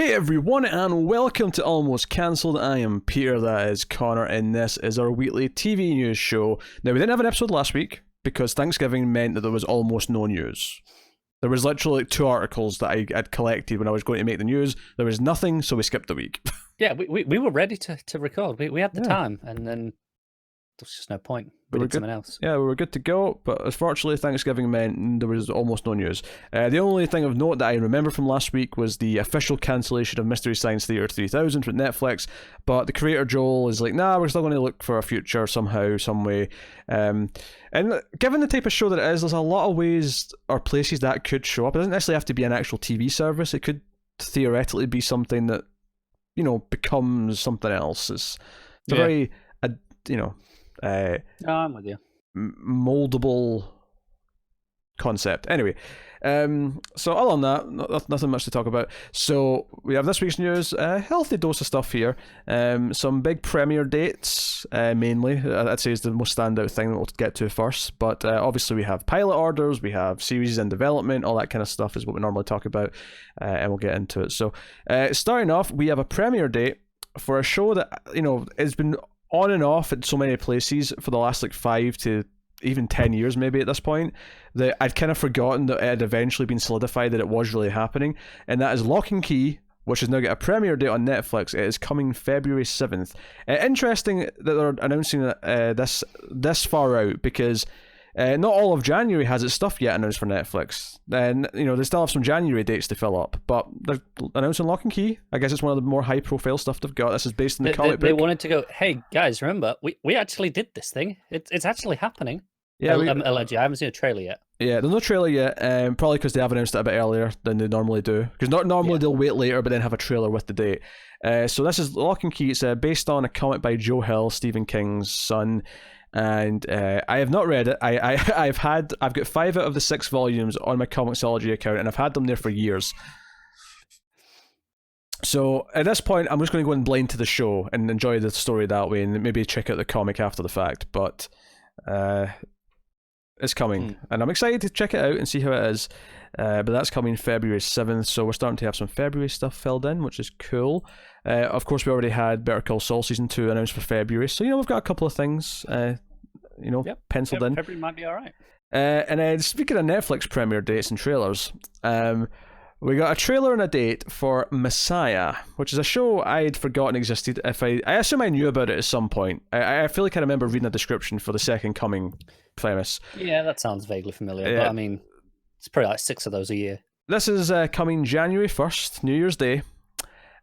Hey everyone, and welcome to Almost Cancelled. I am Peter, that is Connor, and this is our weekly TV news show. Now, we didn't have an episode last week because Thanksgiving meant that there was almost no news. There was literally like 2 articles that I had collected when I was going to make the news. There was nothing, so we skipped the week. Yeah, we were ready to record. We had the time, and then there's just no point. We did something else. Yeah, we were good to go, but unfortunately Thanksgiving meant there was almost no news. The only thing of note that I remember from last week was the official cancellation of Mystery Science Theater 3000 from Netflix, but the creator Joel is like, nah, we're still going to look for a future somehow, some way. And given the type of show that it is, there's a lot of ways or places that could show up. It doesn't necessarily have to be an actual TV service. It could theoretically be something that, you know, becomes something else. It's a very, I'm with you. Moldable concept. Anyway, so other than that, nothing much to talk about. So we have this week's news, a healthy dose of stuff here. Some big premiere dates, mainly, I'd say is the most standout thing that we'll get to first. But obviously we have pilot orders, we have series in development, all that kind of stuff is what we normally talk about, and we'll get into it. So starting off, we have a premiere date for a show that, you know, has been on and off at so many places for the last like 5 to even 10 years maybe at this point, that I'd kind of forgotten that it had eventually been solidified that it was really happening, and that is Locke Key, which has now got a premiere date on Netflix. It is coming February 7th. Interesting that they're announcing this far out, because not all of January has its stuff yet announced for Netflix. And you know, they still have some January dates to fill up, but they're announcing Locke Key. I guess it's one of the more high-profile stuff they've got. This is based on the comic book. They wanted to go, hey guys, remember we actually did this thing. It's actually happening. Yeah, allegedly. I haven't seen a trailer yet. Yeah, there's no trailer yet. Probably because they have announced it a bit earlier than they normally do. Because normally they'll wait later, but then have a trailer with the date. So this is Locke Key. It's based on a comic by Joe Hill, Stephen King's son. And I have not read it. I've got 5 out of the 6 volumes on my Comixology account, and I've had them there for years. So at this point, I'm just going to go and blind to the show and enjoy the story that way, and maybe check out the comic after the fact. But it's coming, and I'm excited to check it out and see how it is. But that's coming February 7th, so we're starting to have some February stuff filled in, which is cool. Of course, we already had Better Call Saul Season 2 announced for February, so, you know, we've got a couple of things, penciled in. February might be all right. And then, speaking of Netflix premiere dates and trailers, we got a trailer and a date for Messiah, which is a show I had forgotten existed. I assume I knew about it at some point. I feel like I remember reading a description for the Second Coming premise. Yeah, that sounds vaguely familiar, but I mean, it's probably like 6 of those a year. This is coming January 1st, New Year's Day,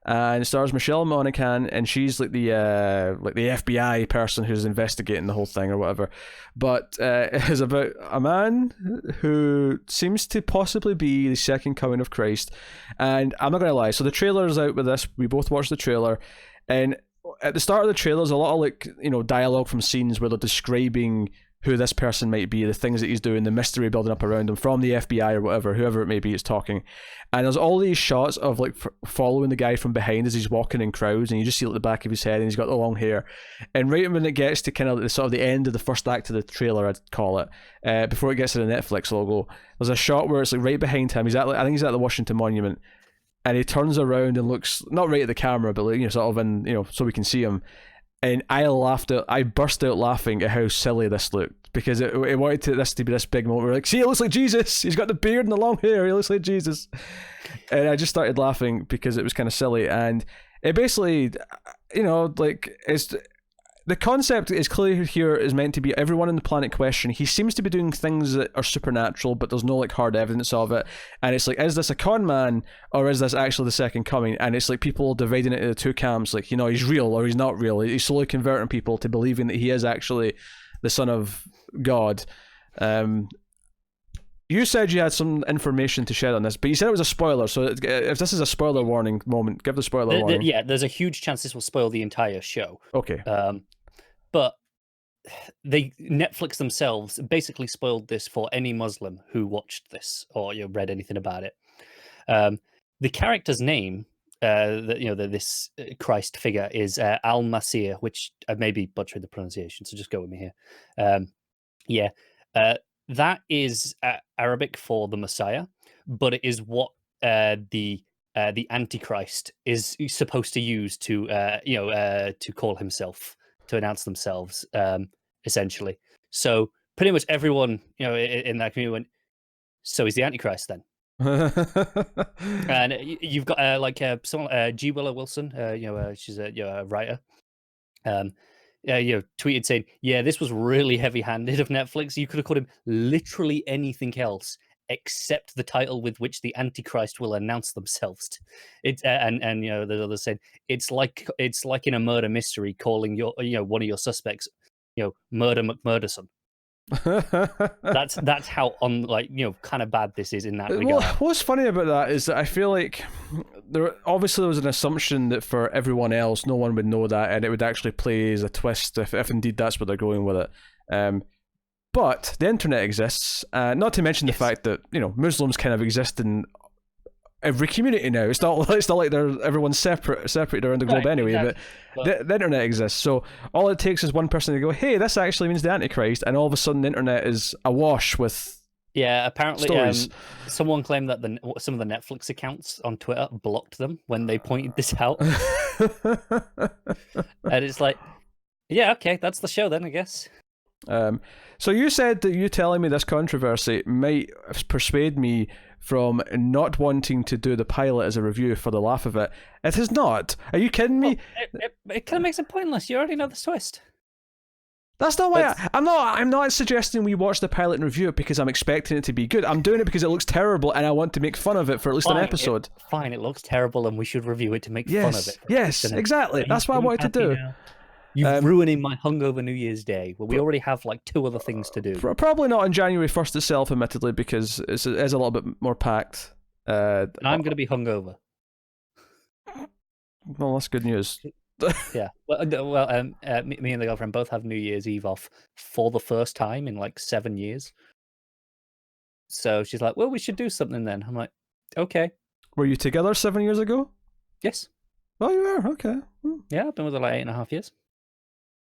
and it stars Michelle Monaghan, and she's like the FBI person who's investigating the whole thing or whatever. But it is about a man who seems to possibly be the second coming of Christ. And I'm not gonna lie, so the trailer is out with this. We both watched the trailer, and at the start of the trailer, there's a lot of, like, you know, dialogue from scenes where they're describing who this person might be, the things that he's doing, the mystery building up around him from the FBI or whatever, whoever it may be is talking. And there's all these shots of, like, following the guy from behind as he's walking in crowds, and you just see, like, the back of his head, and he's got the long hair. And right when it gets to kind of the sort of the end of the first act of the trailer, I'd call it, before it gets to the Netflix logo, there's a shot where it's like right behind him. I think he's at the Washington Monument, and he turns around and looks not right at the camera, but, like, you know, sort of in, you know, so we can see him. And I burst out laughing at how silly this looked, because it wanted this to be this big moment where, like, see, it looks like Jesus. He's got the beard and the long hair. He looks like Jesus. And I just started laughing because it was kind of silly. And it basically, you know, like, the concept is clear here is meant to be everyone on the planet question. He seems to be doing things that are supernatural, but there's no, like, hard evidence of it. And it's like, is this a con man, or is this actually the second coming? And it's like people dividing it into 2 camps, like, you know, he's real or he's not real. He's slowly converting people to believing that he is actually the son of God. You said you had some information to share on this, but you said it was a spoiler, so if this is a spoiler warning moment, give the spoiler warning. Yeah, there's a huge chance this will spoil the entire show. Okay. But Netflix themselves basically spoiled this for any Muslim who watched this or, you know, read anything about it. The character's name, this Christ figure, is Al-Masir, which I may be butchering the pronunciation, so just go with me here. That is Arabic for the Messiah, but it is what the the Antichrist is supposed to use to to call himself, to announce themselves, essentially. So pretty much everyone in that community went, so he's the Antichrist then. And you've got someone, G. Willow Wilson, she's a writer, tweeted saying, yeah, this was really heavy-handed of Netflix. You could have called him literally anything else except the title with which the Antichrist will announce themselves. And the others said it's like in a murder mystery calling one of your suspects Murder McMurderson. That's how kind of bad this is in that regard. Well, what's funny about that is that I feel like there was an assumption that for everyone else no one would know that, and it would actually play as a twist if indeed that's what they're going with it. But the internet exists, not to mention the fact that Muslims kind of exist in every community now. It's not like everyone's separated around the globe anyway. Exactly. But the internet exists, so all it takes is one person to go, "Hey, this actually means the Antichrist," and all of a sudden the internet is awash with apparently someone claimed that some of the Netflix accounts on Twitter blocked them when they pointed this out. And it's like, yeah, okay, that's the show then, I guess. So you said that you telling me this controversy might persuade me from not wanting to do the pilot as a review for the laugh of it. It is not. Are you kidding me? Well, it kind of makes it pointless. You already know the twist. That's not why I'm not suggesting we watch the pilot and review it because I'm expecting it to be good. I'm doing it because it looks terrible and I want to make fun of it for at least an episode. It looks terrible and we should review it to make fun of it. Yes, exactly. That's what I wanted to do. Now. You're ruining my hungover New Year's Day, where we already have like 2 other things to do. Probably not on January 1st itself, admittedly, because it's a little bit more packed. And I'm going to be hungover. Well, that's good news. Yeah. Well, me and the girlfriend both have New Year's Eve off for the first time in like 7 years. So she's like, well, we should do something then. I'm like, okay. Were you together 7 years ago? Yes. Oh, you were? Okay. Yeah, I've been with her like 8.5 years.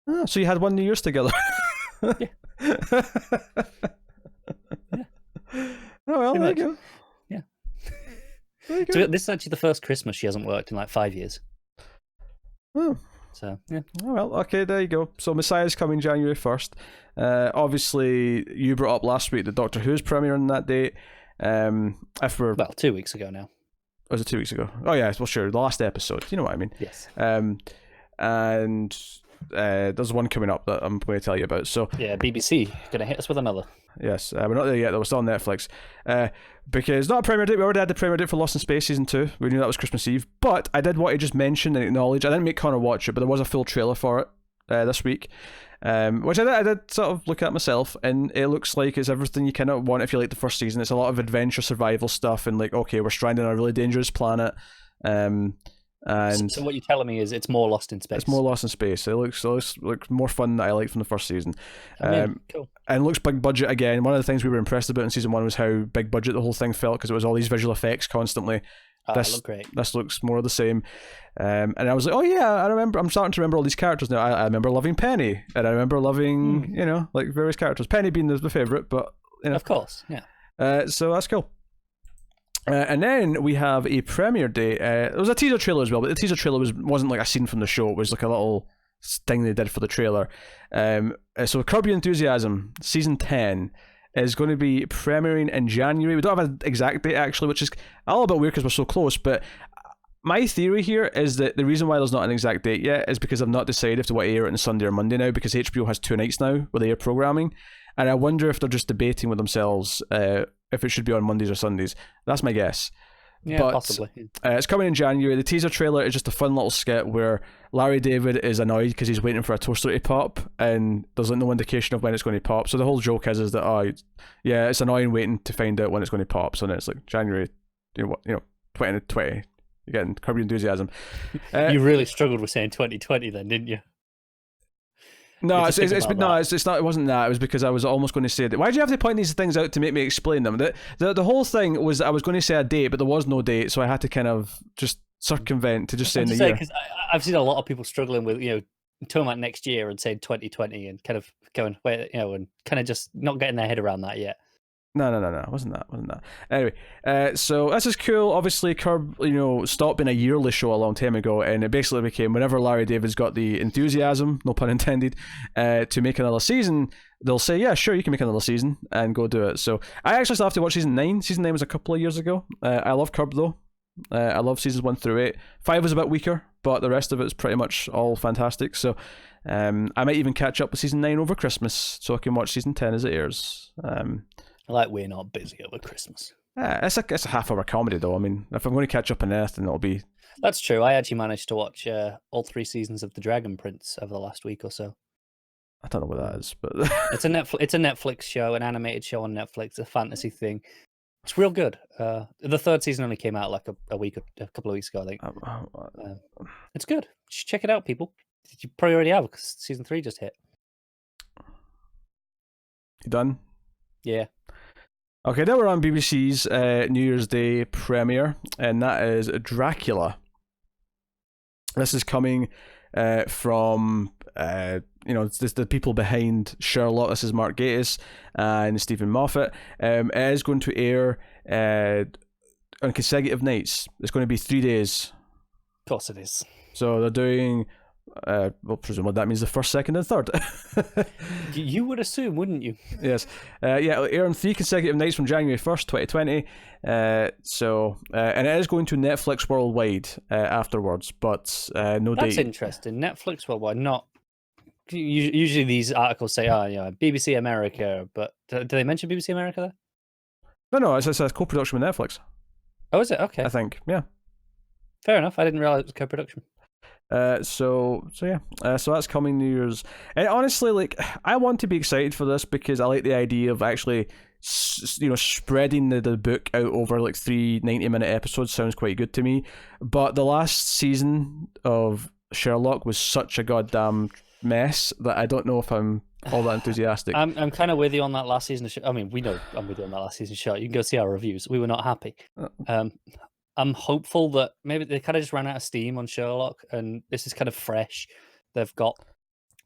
Ah, so you had one New Year's together. Yeah. Yeah. Oh, well, there you go. Yeah. There you go. So this is actually the first Christmas she hasn't worked in like 5 years. Oh. So, yeah. Oh, well, okay, there you go. So Messiah's coming January 1st. Obviously, you brought up last week that Doctor Who's premiering that date. 2 weeks ago now. Was it 2 weeks ago? Oh, yeah, well, sure, the last episode. You know what I mean? Yes. And there's one coming up that I'm going to tell you about. So yeah, BBC going to hit us with another. Yes, we're not there yet though. We're still on Netflix. Because not a premiere date. We already had the premiere date for Lost in Space season 2. We knew that was Christmas Eve. But I did want to just mention and acknowledge. I didn't make Connor watch it, but there was a full trailer for it this week, which I did sort of look at myself, and it looks like it's everything you kind of want if you like the first season. It's a lot of adventure survival stuff, and like, okay, we're stranded on a really dangerous planet. And so what you're telling me is it's more Lost in Space. It's more Lost in Space. It looks more fun than I liked from the first season. Cool. And it looks big budget again. One of the things we were impressed about in season 1 was how big budget the whole thing felt, because it was all these visual effects constantly. This looked great. This looks more of the same. And I was like, oh yeah, I'm starting to remember all these characters now. I remember loving Penny, and I remember loving like various characters. Penny being the favourite, but of course, yeah. So that's cool. And then we have a premiere day. There was a teaser trailer as well, but the teaser trailer wasn't like a scene from the show. It was like a little thing they did for the trailer. So Curb Your Enthusiasm season 10 is going to be premiering in January. We don't have an exact date actually, which is a little bit weird because we're so close. But my theory here is that the reason why there's not an exact date yet is because I've not decided if they want to air it on Sunday or Monday now, because HBO has 2 nights now with air programming, and I wonder if they're just debating with themselves if it should be on Mondays or Sundays. That's my guess. Yeah, but, possibly. It's coming in January. The teaser trailer is just a fun little skit where Larry David is annoyed because he's waiting for a toaster to pop, and there's like no indication of when it's going to pop. So the whole joke is that it's annoying waiting to find out when it's going to pop. So then it's like January, 2020. You're getting Curb Your Enthusiasm. You really struggled with saying 2020 then, didn't you? No, it's not. It wasn't that. It was because I was almost going to say that. Why do you have to point these things out to make me explain them? The whole thing was I was going to say a date, but there was no date, so I had to kind of just circumvent to just saying the year. Because I've seen a lot of people struggling with talking about next year and saying 2020 and kind of going and kind of just not getting their head around that yet. No, wasn't that. Anyway, so this is cool. Obviously, Curb, stopped being a yearly show a long time ago, and it basically became whenever Larry David's got the enthusiasm, no pun intended, to make another season, they'll say, yeah, sure, you can make another season, and go do it. So I actually still have to watch season 9. Season 9 was a couple of years ago. I love Curb, though. I love seasons 1 through 8. 5 was a bit weaker, but the rest of it is pretty much all fantastic. So I might even catch up with season 9 over Christmas, so I can watch season 10 as it airs. Like we're not busy over Christmas. It's a half-hour comedy, though. I mean, if I'm going to catch up on anything, it'll be... That's true. I actually managed to watch all 3 seasons of The Dragon Prince over the last week or so. I don't know what that is, but... It's a Netflix show, an animated show on Netflix, a fantasy thing. It's real good. The 3rd season only came out like a couple of weeks ago, I think. It's good. You should check it out, people. You probably already have, because season 3 just hit. You done? Yeah. Okay, now we're on BBC's New Year's Day premiere, and that is Dracula. This is coming from it's the people behind Sherlock. This is Mark Gatiss and Stephen Moffat. It is going to air on consecutive nights. It's going to be 3 days. Of course it is. So they're doing... presumably that means the 1st, 2nd, and 3rd. You would assume, wouldn't you? Yes. It'll air on 3 consecutive nights from January 1st, 2020. And it is going to Netflix worldwide afterwards, but no date. That's interesting. Netflix worldwide, not... Usually these articles say, BBC America, but do they mention BBC America there? No, it's a co-production with Netflix. Oh, is it? Okay. I think, yeah. Fair enough. I didn't realize it was co-production. So that's coming New Year's. And honestly, I want to be excited for this because I like the idea of actually, spreading the book out over 3 90-minute episodes. Sounds quite good to me. But the last season of Sherlock was such a goddamn mess that I don't know if I'm all that enthusiastic. I'm kind of with you on that last season. I mean, we know I'm with you on that last season show. You can go see our reviews. We were not happy. I'm hopeful that maybe they kind of just ran out of steam on Sherlock, and this is kind of fresh. They've got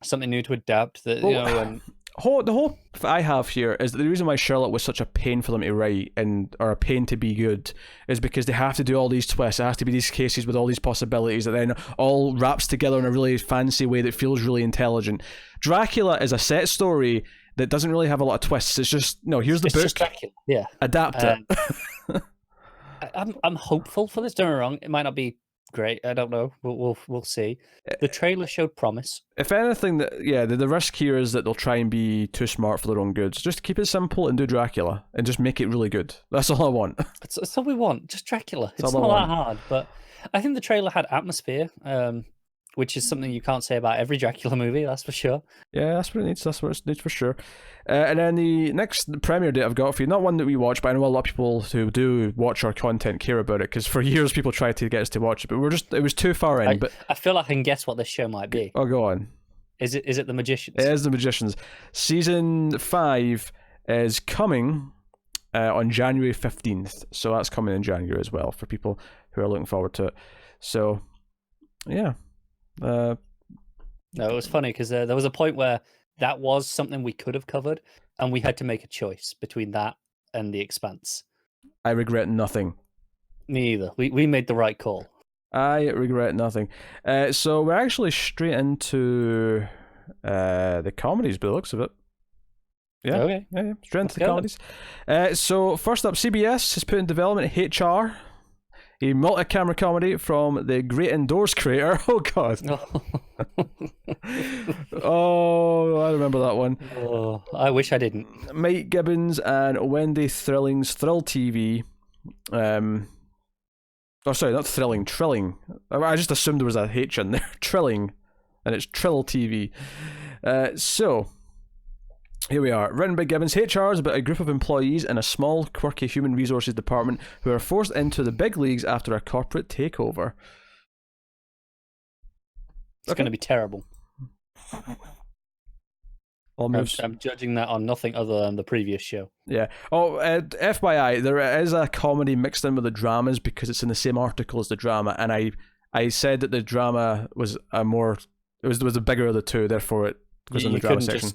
something new to adapt. That the hope I have here is that the reason why Sherlock was such a pain for them to write or a pain to be good is because they have to do all these twists. It has to be these cases with all these possibilities that then all wraps together in a really fancy way that feels really intelligent. Dracula is a set story that doesn't really have a lot of twists. It's just here's the book. Just Dracula. Yeah, adapt it. I'm hopeful for this. Don't get me wrong, it might not be great. I don't know. We'll see. The trailer showed promise. If anything, the risk here is that they'll try and be too smart for their own goods. Just keep it simple and do Dracula and just make it really good. That's all I want. That's all we want. Just Dracula. It's not that hard. But I think the trailer had atmosphere, which is something you can't say about every Dracula movie. That's for sure. Yeah, that's what it needs. That's what it needs for sure. And then the next premiere date I've got for you, not one that we watch, but I know a lot of people who do watch our content care about it, because for years people tried to get us to watch it, but it was too far in. But I feel like I can guess what this show might be. Oh, go on. Is it The Magicians? It is The Magicians. Season 5 is coming on January 15th, so that's coming in January as well for people who are looking forward to it. So, yeah. No, it was funny because there was a point where that was something we could have covered, and we had to make a choice between that and The Expanse. I regret nothing. Me either. We made the right call. I regret nothing. So we're actually straight into the comedies by the looks of it. Yeah, okay. Yeah, straight into the comedies. So first up, CBS has put in development HR, a multi-camera comedy from the Great Indoors creator. Oh, God. Oh, I remember that one. Oh, I wish I didn't. Mike Gibbons and Wendy Thrilling's Thrill TV. Oh, sorry, not Thrilling, Trilling. I just assumed there was a H in there. Trilling. And it's Trill TV. So... here we are. Written by Gibbons, HR is about a group of employees in a small, quirky human resources department who are forced into the big leagues after a corporate takeover. It's going to be terrible. I'm judging that on nothing other than the previous show. Yeah. Oh, FYI, there is a comedy mixed in with the dramas because it's in the same article as the drama, and I said that the drama was a bigger of the two, therefore it goes in the drama section.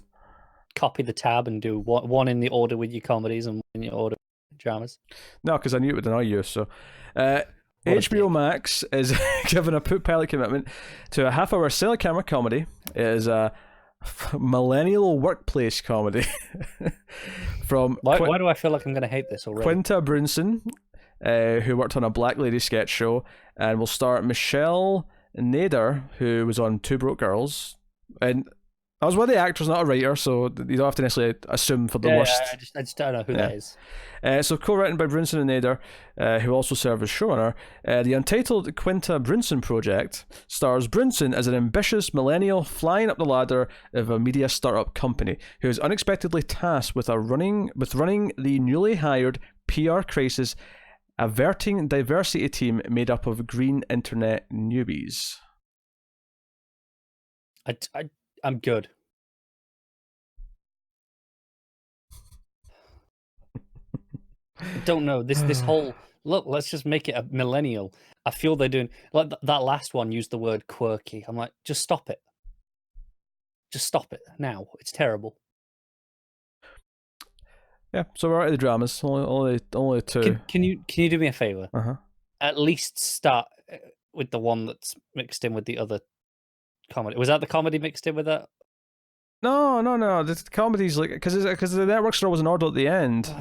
copy the tab and do one in the order with your comedies and one in your order with dramas? No, because I knew it would annoy you. So, HBO Max is given a pilot commitment to a half-hour silly camera comedy. It is a millennial workplace comedy from Why do I feel like I'm going to hate this already? Quinta Brunson, who worked on a Black Lady sketch show, and will star Michelle Nader, who was on Two Broke Girls. And I was one of the actors, not a writer, so you don't have to necessarily assume for the worst. I just don't know who that is. So co-written by Brunson and Nader, who also serve as showrunner. The untitled Quinta Brunson project stars Brunson as an ambitious millennial flying up the ladder of a media startup company who is unexpectedly tasked with running the newly hired PR crisis averting diversity team made up of green internet newbies. I'm good. I don't know this whole look. Let's just make it a millennial. I feel they're doing like that last one used the word quirky. I'm like, just stop it. Just stop it now. It's terrible. Yeah, so we're out of the dramas. Only two. Can you do me a favor? Uh-huh. At least start with the one that's mixed in with the other comedy. Was that the comedy mixed in with that? No. The comedy's like because the networks are always in order at the end.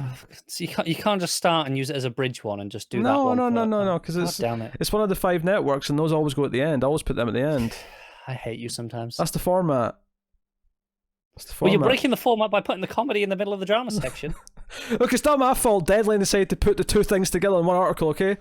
So you can't just start and use it as a bridge one and just do that one. No, because it's one of the 5 networks and those always go at the end. I always put them at the end. I hate you sometimes. That's the format. Well, you're breaking the format by putting the comedy in the middle of the drama section. Look, it's not my fault. Deadline decided to put the 2 things together in one article. Okay.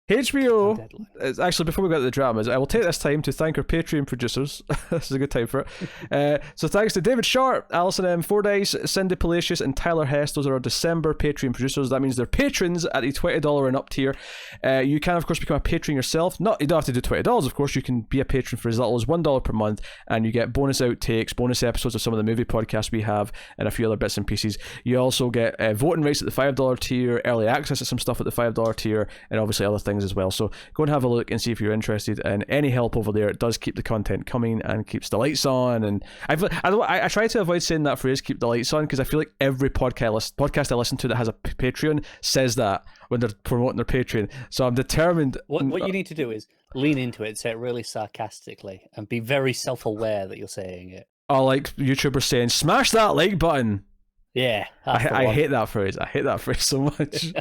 HBO is actually, before we get to the dramas, I will take this time to thank our Patreon producers. This is a good time for it. So thanks to David Sharp, Alison M. Fordyce, Cindy Palacios, and Tyler Hess. Those are our December Patreon producers. That means they're patrons at the $20 and up tier. You can, of course, become a patron yourself. You don't have to do $20, of course. You can be a patron for as little as $1 per month, and you get bonus outtakes, bonus episodes of some of the movie podcasts we have, and a few other bits and pieces. You also get voting rights at the $5 tier, early access to some stuff at the $5 tier, and obviously other things as well. So go and have a look and see if you're interested, and any help over there, it does keep the content coming and keeps the lights on. And I try to avoid saying that phrase, keep the lights on, because I feel like every podcast I listen to that has a Patreon says that when they're promoting their Patreon. So I'm determined. What you need to do is lean into it, say it really sarcastically, and be very self-aware that you're saying it. Oh, like YouTubers saying, smash that like button. Yeah. I hate that phrase. I hate that phrase so much.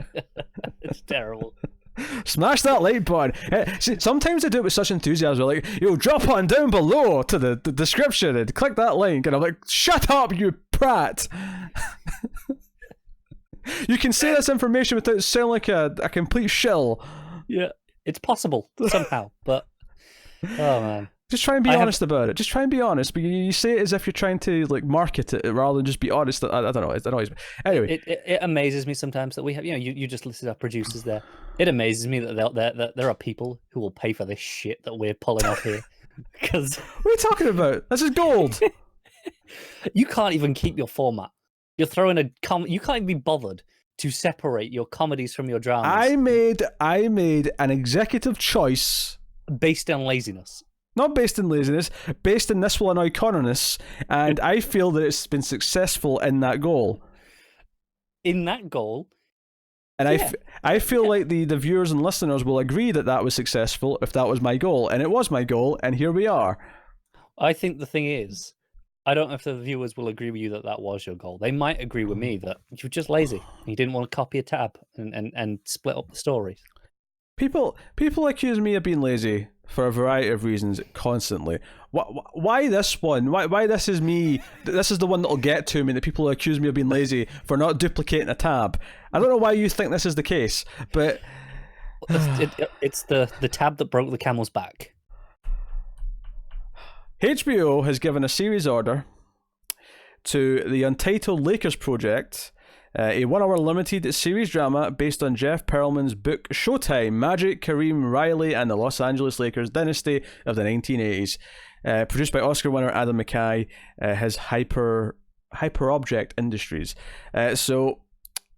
It's terrible. Smash that like button. See, sometimes they do it with such enthusiasm. Like, drop on down below to the description and click that link. And I'm like, shut up, you prat. You can say this information without sounding like a complete shill. Yeah, it's possible somehow, but oh man. Just try and be honest about it. Just try and be honest, but you say it as if you're trying to like market it rather than just be honest. I don't know. It annoys me. Anyway, it amazes me sometimes that we have. You just listed our producers there. It amazes me that there are people who will pay for this shit that we're pulling off here. Because what are you talking about? This is gold. You can't even keep your format. You're throwing you can't even be bothered to separate your comedies from your dramas. I made an executive choice based on laziness. Not based in laziness, based in this will annoy Connorness, and I feel that it's been successful in that goal. In that goal? And yeah. I feel like the viewers and listeners will agree that was successful if that was my goal, and it was my goal, and here we are. I think the thing is, I don't know if the viewers will agree with you that was your goal. They might agree with me that you're just lazy. You didn't want to copy a tab and split up the stories. People accuse me of being lazy for a variety of reasons constantly. Why this one? Why this is me? This is the one that'll get to me, that people accuse me of being lazy for not duplicating a tab. I don't know why you think this is the case, but it's the tab that broke the camel's back. HBO has given a series order to the untitled Lakers project, a 1-hour limited series drama based on Jeff Pearlman's book Showtime, Magic, Kareem Riley, and the Los Angeles Lakers Dynasty of the 1980s. Produced by Oscar winner Adam McKay, his Hyper Object Industries. So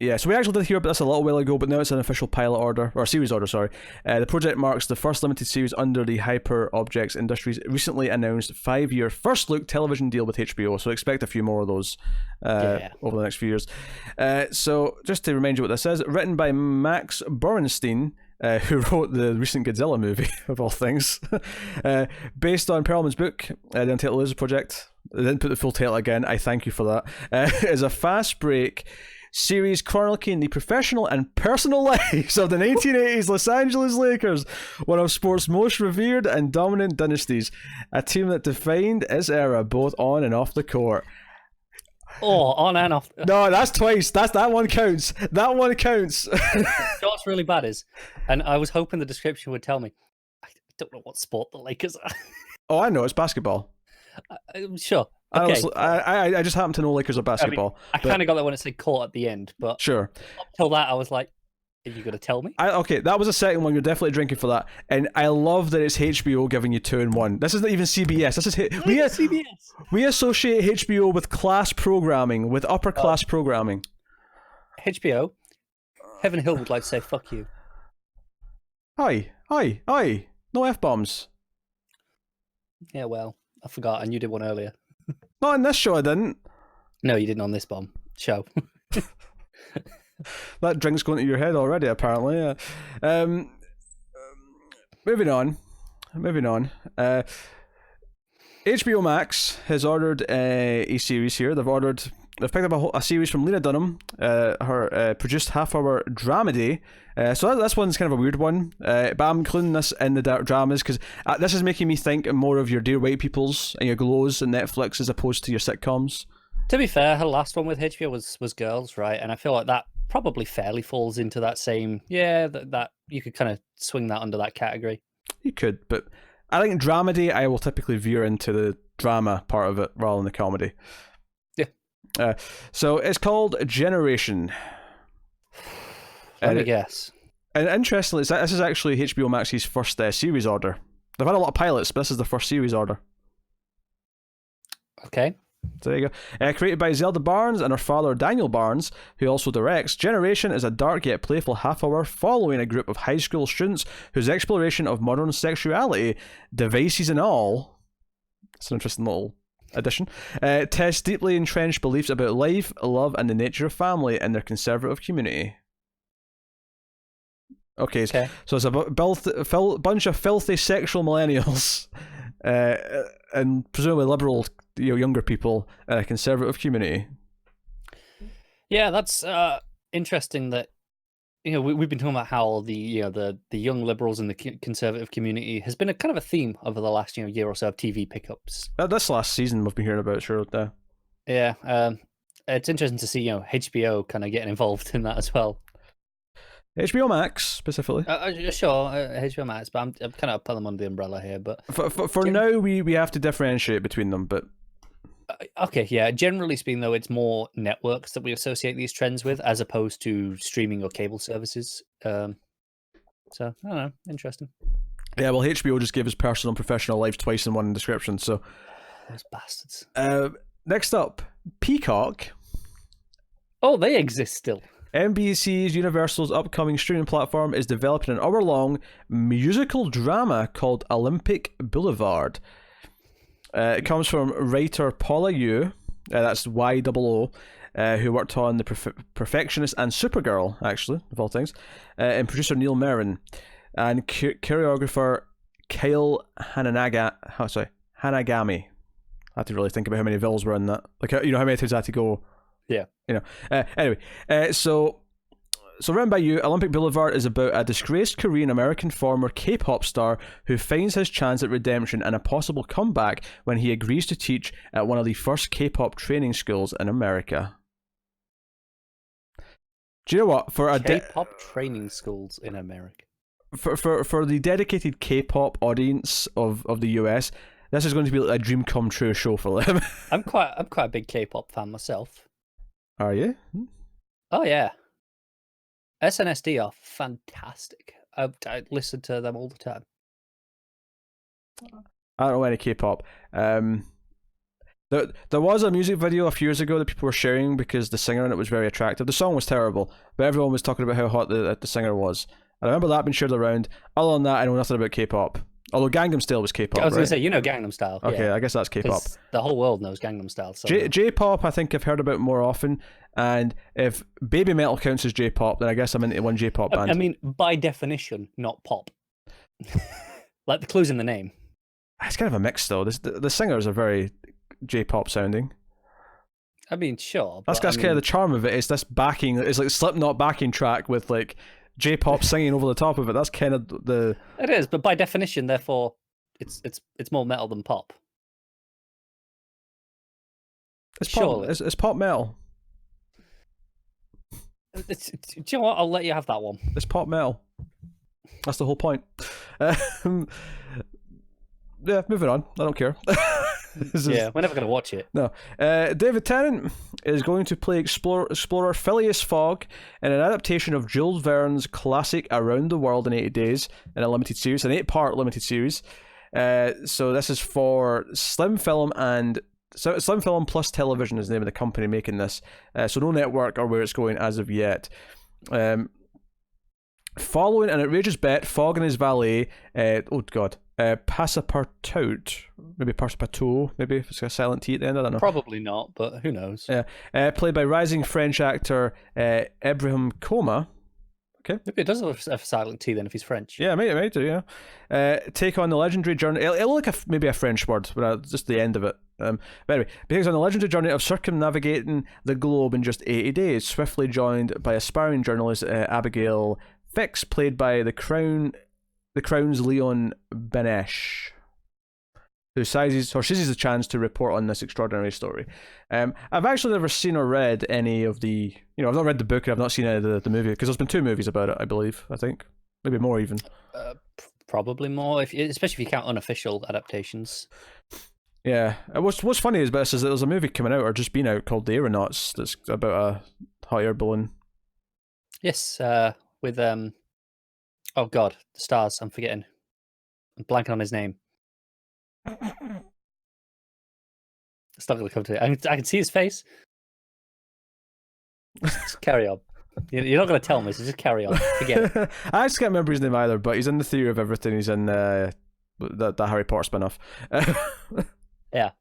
Yeah, so we actually did hear about this a little while ago, but now it's an official pilot order, or series order, sorry. The project marks the first limited series under the Hyper Objects Industries' recently announced 5-year first-look television deal with HBO, so expect a few more of those over the next few years. So, just to remind you what this is, written by Max Borenstein, who wrote the recent Godzilla movie, of all things, based on Perlman's book, The Untitled Losers Project. I didn't put the full title again, I thank you for that. Is a fast-break series chronicling the professional and personal lives of the 1980s Los Angeles Lakers, one of sport's most revered and dominant dynasties, a team that defined its era both on and off the court. Oh, on and off. No, that's twice. That one counts. That one counts. What's really bad is, and I was hoping the description would tell me, I don't know what sport the Lakers are. Oh, I know, it's basketball. Sure. Okay. I just happen to know Lakers are basketball. I kind of got that when it said court at the end, but sure. Up till that, I was like, are you going to tell me? Okay, that was a second one. You're definitely drinking for that. And I love that it's HBO giving you 2 in 1. This isn't even CBS. This is CBS. We associate HBO with class programming, with upper class programming. HBO, Heaven Hill would like to say, fuck you. Aye. No F-bombs. Yeah, well, I forgot, and you did one earlier. Not in this show, I didn't. No, you didn't on this show. That drink's going to your head already, apparently. Yeah. Moving on. HBO Max has ordered a series here. They've picked up a series from Lena Dunham, her produced half-hour dramedy. So this one's kind of a weird one, but I'm including this in the dark dramas because this is making me think more of your Dear White Peoples and your Glows and Netflix as opposed to your sitcoms. To be fair, her last one with HBO was Girls, right? And I feel like that probably fairly falls into that same, that you could kind of swing that under that category. You could, but I think dramedy, I will typically veer into the drama part of it rather than the comedy. Yeah. So it's called Generation. Let me guess. And interestingly, this is actually HBO Max's first series order. They've had a lot of pilots, but this is the first series order. Okay. So there you go. Created by Zelda Barnes and her father Daniel Barnes, who also directs, Generation is a dark yet playful half-hour following a group of high school students whose exploration of modern sexuality, devices and all, it's an interesting little addition, tests deeply entrenched beliefs about life, love and the nature of family in their conservative community. Okay. So it's a bunch of filthy sexual millennials and presumably liberal, younger people in a conservative community. Yeah, that's interesting that we've been talking about how the young liberals in the conservative community has been a kind of a theme over the last year or so of TV pickups. This last season we've been hearing about, sure. Yeah, it's interesting to see HBO kind of getting involved in that as well. HBO Max specifically. Sure, HBO Max, but I'm kind of putting them under the umbrella here. But for now, we have to differentiate between them. But okay, yeah. Generally speaking, though, it's more networks that we associate these trends with, as opposed to streaming or cable services. So I don't know. Interesting. Yeah, well, HBO just gave us personal and professional lives twice in one description. So those bastards. Next up, Peacock. Oh, they exist still. NBC's Universal's upcoming streaming platform is developing an hour-long musical drama called Olympic Boulevard. It comes from writer Paula Yu, that's YOO, who worked on The Perfectionist and Supergirl, actually, of all things, and producer Neil Merrin, and choreographer Kyle Hanagami. I had to really think about how many vowels were in that. Like, how many times I had to go. Yeah. Anyway, so written by you, Olympic Boulevard is about a disgraced Korean-American former K-pop star who finds his chance at redemption and a possible comeback when he agrees to teach at one of the first K-pop training schools in America. Do you know what? For a K-pop training schools in America. For the dedicated K-pop audience of the US, this is going to be like a dream come true show for them. I'm quite a big K-pop fan myself. Are you? Oh yeah. SNSD are fantastic. I listen to them all the time. I don't know any K-pop. There was a music video a few years ago that people were sharing because the singer in it was very attractive. The song was terrible, but everyone was talking about how hot the singer was. And I remember that being shared around. Other than that, I know nothing about K-pop. Although Gangnam Style was K-pop, I was right? going to say, you know Gangnam Style. Okay, yeah. I guess that's K-pop. The whole world knows Gangnam Style. So. J-pop, I think I've heard about more often. And if baby metal counts as J-pop, then I guess I'm into one J-pop band. I mean, by definition, not pop. Like the clues in the name. It's kind of a mix, though. The singers are very J-pop sounding. I mean, sure. That's kind of the charm of it. It's this backing. It's like Slipknot backing track with like J-pop singing over the top of it. That's kind of the. It is, but by definition, therefore, it's more metal than pop. It's pop. It's pop metal. Do you know what? I'll let you have that one. It's pop metal. That's the whole point. Yeah, moving on. I don't care. We're never going to watch it. No. David Tennant is going to play explorer Phileas Fogg in an adaptation of Jules Verne's classic Around the World in 80 Days in a limited series, an 8-part limited series. So this is for Slim Film Plus Television is the name of the company making this. So no network or where it's going as of yet. Following an outrageous bet, Fogg and his valet, Passepartout, maybe if it's got a silent T at the end, I don't know. Probably not, but who knows? Yeah, played by rising French actor Ibrahim Koma. Okay. Maybe it does have a silent T then if he's French. Yeah, it might do, yeah. Take on the legendary journey. It'll look maybe a French word, but just the end of it. But anyway, takes on the legendary journey of circumnavigating the globe in just 80 days, swiftly joined by aspiring journalist Abigail Fix, played by the Crown's Leon Benesch, who seizes the chance to report on this extraordinary story. I've actually never seen or read any of the... I've not read the book and I've not seen any of the movie, because there's been 2 movies about it, I think. Maybe more even. Probably more, especially if you count unofficial adaptations. Yeah. What's funny is that there's a movie coming out, or just been out, called The Aeronauts, that's about a hot air balloon. Yes, with... Oh God, the stars, I'm forgetting. I'm blanking on his name. It's not going to come to it. I can see his face. Just carry on. You're not going to tell me, so just carry on. Forget it. I just can't remember his name either, but he's in The Theory of Everything. He's in the Harry Potter spin-off. Yeah.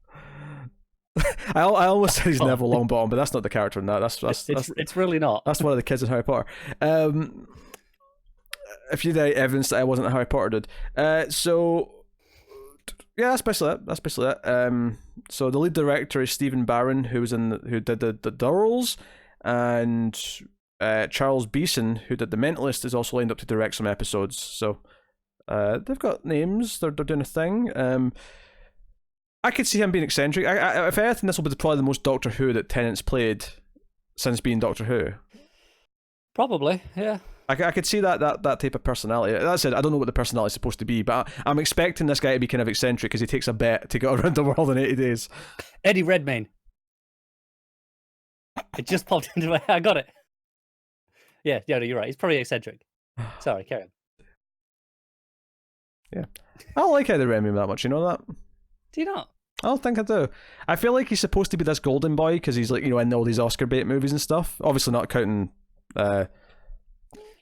I almost said he's Neville Longbottom, but that's not the character in that. It's really not. That's one of the kids in Harry Potter. If you need evidence that I wasn't a Harry Potter dude. So yeah, that's basically it. So the lead director is Stephen Barron, who did the Durrells, and Charles Beeson, who did The Mentalist, is also lined up to direct some episodes. So they've got names. They're doing a thing. I could see him being eccentric. If anything, this will be probably the most Doctor Who that Tennant's played since being Doctor Who. Probably, yeah. I could see that type of personality. That said, I don't know what the personality is supposed to be, but I'm expecting this guy to be kind of eccentric because he takes a bet to go around the world in 80 days. Eddie Redmayne. It just popped into my... I got it. Yeah, no, you're right. He's probably eccentric. Sorry, carry on. Yeah. I don't like Eddie Redmayne that much, you know that? Do you not? I don't think I do. I feel like he's supposed to be this golden boy because he's like, in all these Oscar bait movies and stuff. Obviously not counting...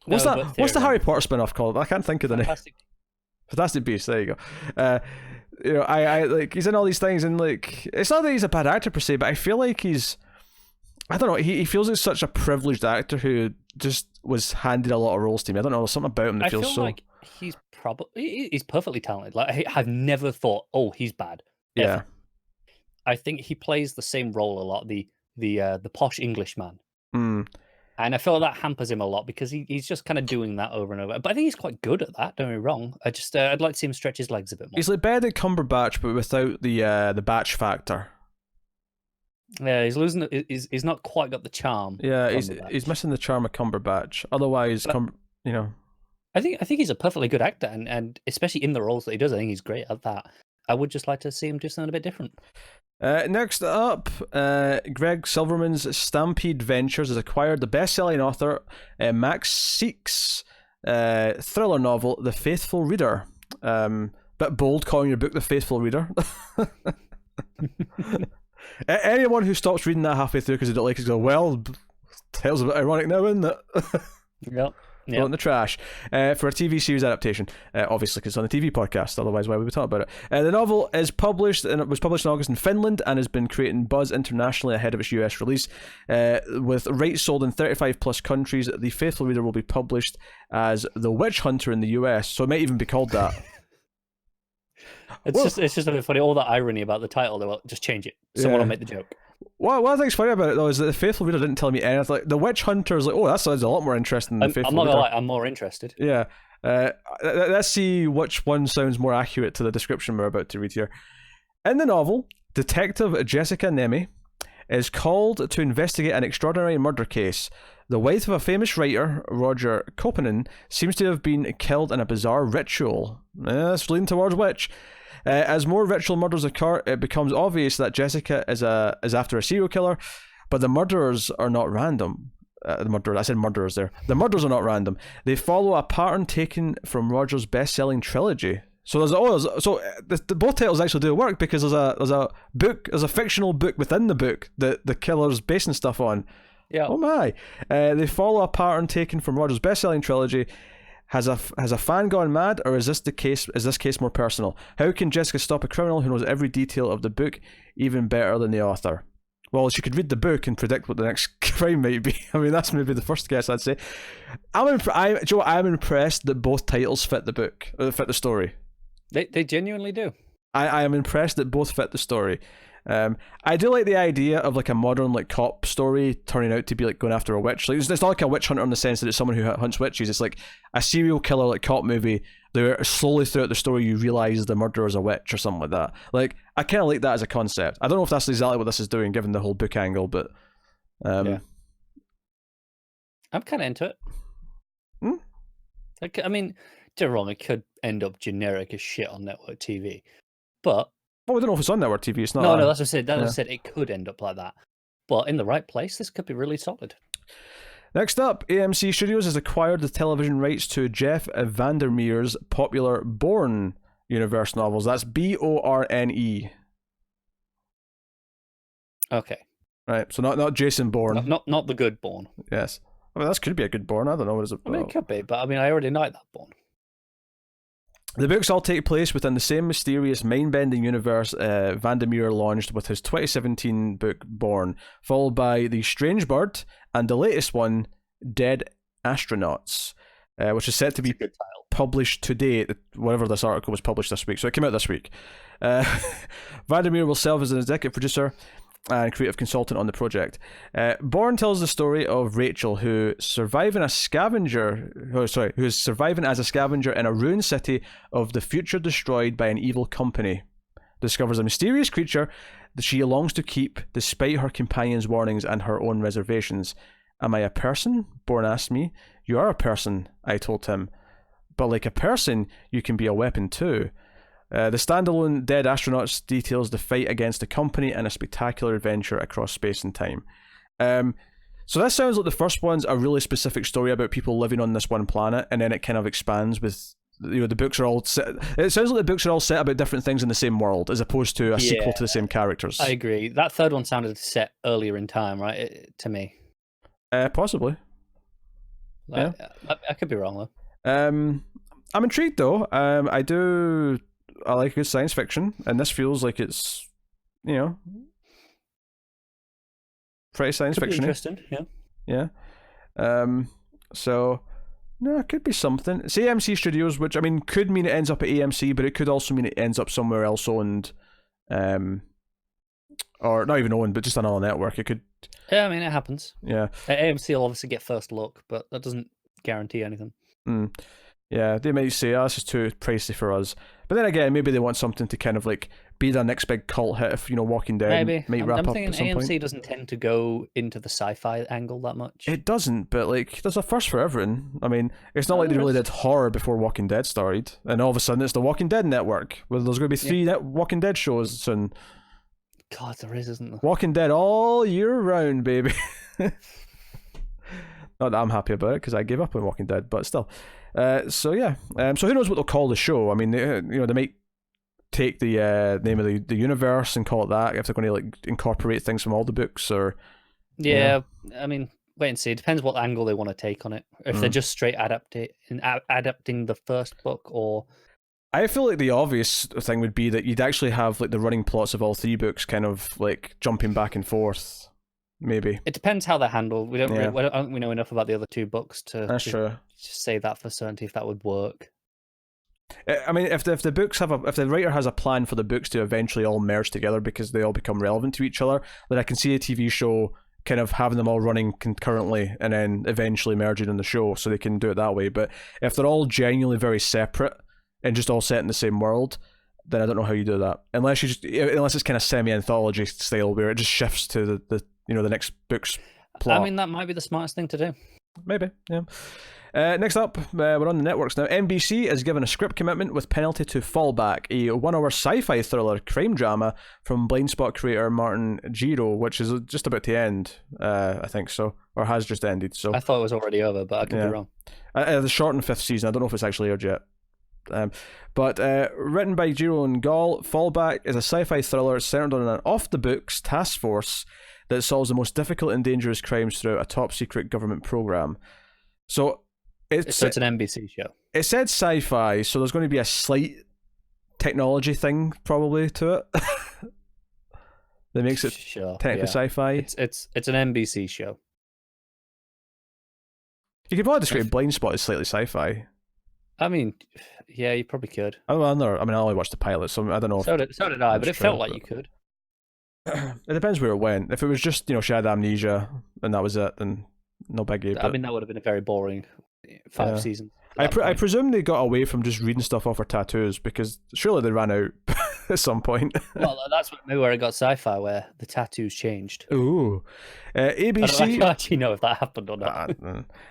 What's the Harry Potter spin-off called? I can't think of the name. Fantastic Beasts. There you go. I like he's in all these things, and like it's not that he's a bad actor per se, but I feel like I don't know. He feels like such a privileged actor who just was handed a lot of roles to me. I don't know. There's something about him that feels so. Like he's perfectly talented. Like I've never thought, oh, he's bad. Yeah. Ever. I think he plays the same role a lot. The posh Englishman. And I feel that hampers him a lot because he's just kind of doing that over and over. But I think he's quite good at that, don't get me wrong. I'd like to see him stretch his legs a bit more. He's like Benedict Cumberbatch, but without the batch factor. Yeah, he's losing. He's not quite got the charm. Yeah, he's missing the charm of Cumberbatch. Otherwise, I think he's a perfectly good actor, and especially in the roles that he does, I think he's great at that. I would just like to see him do something a bit different. Next up, Greg Silverman's Stampede Ventures has acquired the best-selling author Max Seek's thriller novel, The Faithful Reader. Bit bold calling your book The Faithful Reader. Anyone who stops reading that halfway through because they don't like it go, well, title's a bit ironic now, isn't it? Yep. Throw it in the trash. For a TV series adaptation, obviously because it's on a TV podcast, otherwise why would we talk about it? The novel is published, and it was published in August in Finland and has been creating buzz internationally ahead of its US release. With rights sold in 35 plus countries, The Faithful Reader will be published as The Witch Hunter in the US, so it might even be called that. It's just a bit funny, all that irony about the title. They will just change it. Someone will make the joke. What I think's funny about it though is that The Faithful Reader didn't tell me anything. Like, The Witch Hunter is like, oh, that sounds a lot more interesting than The Faithful Reader. I'm not gonna lie, I'm more interested. Yeah. Let's see which one sounds more accurate to the description we're about to read here. In the novel, Detective Jessica Nemi is called to investigate an extraordinary murder case. The wife of a famous writer, Roger Kopenen, seems to have been killed in a bizarre ritual. It's leaning towards witch. As more ritual murders occur, it becomes obvious that Jessica is after a serial killer, but the murderers are not random. I said murderers there. The murders are not random. They follow a pattern taken from Roger's best-selling trilogy. So both titles actually do work because there's a fictional book within the book that the killer's basing stuff on. Yeah. Oh my! They follow a pattern taken from Roger's best-selling trilogy. Has a fan gone mad, or is this case more personal? How can Jessica stop a criminal who knows every detail of the book even better than the author? Well, she could read the book and predict what the next crime might be. I mean, that's maybe the first guess I'd say. I'm impressed that both titles fit the book, fit the story. They genuinely do. I am impressed that both fit the story. I do like the idea of like a modern like cop story turning out to be like going after a witch. Like it's not like a witch hunter in the sense that it's someone who hunts witches. It's like a serial killer like cop movie. They're slowly throughout the story you realize the murderer is a witch or something like that. Like I kind of like that as a concept. I don't know if that's exactly what this is doing given the whole book angle, but yeah. I'm kind of into it. I mean, don't get me wrong, it could end up generic as shit on network TV, but. Well, we don't know if it's on network TV. It's not. No, that's what I said. That's what I said. It could end up like that, but in the right place, this could be really solid. Next up, AMC Studios has acquired the television rights to Jeff Vandermeer's popular Bourne universe novels. That's Borne. Okay. Right. So not Jason Bourne. Not the good Bourne. Yes. I mean, this could be a good Bourne. I don't know what is it. I mean, it could be, but I mean, I already like that Bourne. The books all take place within the same mysterious, mind-bending universe Vandermeer launched with his 2017 book Bourne, followed by The Strange Bird and the latest one, Dead Astronauts, which is set to be published today, whatever this article was published this week. So it came out this week. Vandermeer will serve as an executive producer and creative consultant on the project. Bourne tells the story of Rachel, who is surviving as a scavenger in a ruined city of the future destroyed by an evil company. Discovers a mysterious creature that she longs to keep, despite her companion's warnings and her own reservations. Am I a person? Bourne asked me. You are a person, I told him. But like a person, you can be a weapon too. The standalone Dead Astronauts details the fight against the company and a spectacular adventure across space and time. So this sounds like the first one's a really specific story about people living on this one planet, and then it kind of expands with, you know, the books are all set. It sounds like the books are all set about different things in the same world, as opposed to a sequel to the same characters. I agree. That third one sounded set earlier in time, right? To me. Possibly. Yeah. I could be wrong though. I'm intrigued though. I like good science fiction, and this feels like it's, you know, pretty science fiction. Interesting, yeah. Yeah. So, no, it could be something. It's AMC Studios, which I mean could mean it ends up at AMC, but it could also mean it ends up somewhere else owned, or not even owned, but just another network. It could. Yeah, I mean it happens. Yeah. AMC will obviously get first look, but that doesn't guarantee anything. Yeah, they might say, this is too pricey for us. But then again, maybe they want something to kind of like be their next big cult hit if, you know, Walking Dead might wrap up at some point. I'm thinking AMC doesn't tend to go into the sci-fi angle that much. It doesn't, but like, there's a first for everything. I mean, it's not like they really did horror before Walking Dead started, and all of a sudden it's the Walking Dead network, where there's going to be 3 Walking Dead shows soon. God, there isn't there? Walking Dead all year round, baby. Not that I'm happy about it, because I gave up on Walking Dead, but still. So yeah, so who knows what they'll call the show? I mean, they might take the name of the universe and call it that, if they're going to like incorporate things from all the books, or yeah. I mean, wait and see. It depends what angle they want to take on it. If they're just straight adapting the first book, or I feel like the obvious thing would be that you'd actually have like the running plots of all three books kind of like jumping back and forth. Maybe it depends how they're handled. We don't we know enough about the other two books to true. Say that for certainty if that would work. I mean, if the books if the writer has a plan for the books to eventually all merge together because they all become relevant to each other, then I can see a TV show kind of having them all running concurrently and then eventually merging in the show, so they can do it that way. But if they're all genuinely very separate and just all set in the same world, then I don't know how you do that. Unless it's kind of semi-anthology style where it just shifts to the next book's plot. I mean, that might be the smartest thing to do. Maybe, yeah. Next up, we're on the networks now. NBC is given a script commitment with penalty to Fallback, a 1-hour sci-fi thriller crime drama from Blind Spot creator Martin Giro, which is just about to end, I think so, or has just ended. So I thought it was already over, but I could be wrong. The shortened 5th season, I don't know if it's actually aired yet. But written by Giro and Gall, Fallback is a sci-fi thriller centered on an off-the-books task force that solves the most difficult and dangerous crimes throughout a top-secret government program. So it's an NBC show. It said sci-fi, so there's going to be a slight technology thing probably to it that makes it technically sci-fi. It's an NBC show. You could probably describe Blind Spot as slightly sci-fi. I mean, yeah, you probably could. I only watched the pilot, so I don't know. So did I, but it felt like you could. It depends where it went. If it was just, she had amnesia and that was it, then no biggie. I mean, that would have been a very boring 5 seasons. I presume they got away from just reading stuff off her tattoos, because surely they ran out at some point. Well, that's where it got sci-fi, where the tattoos changed. Ooh. ABC... I don't actually know if that happened or not.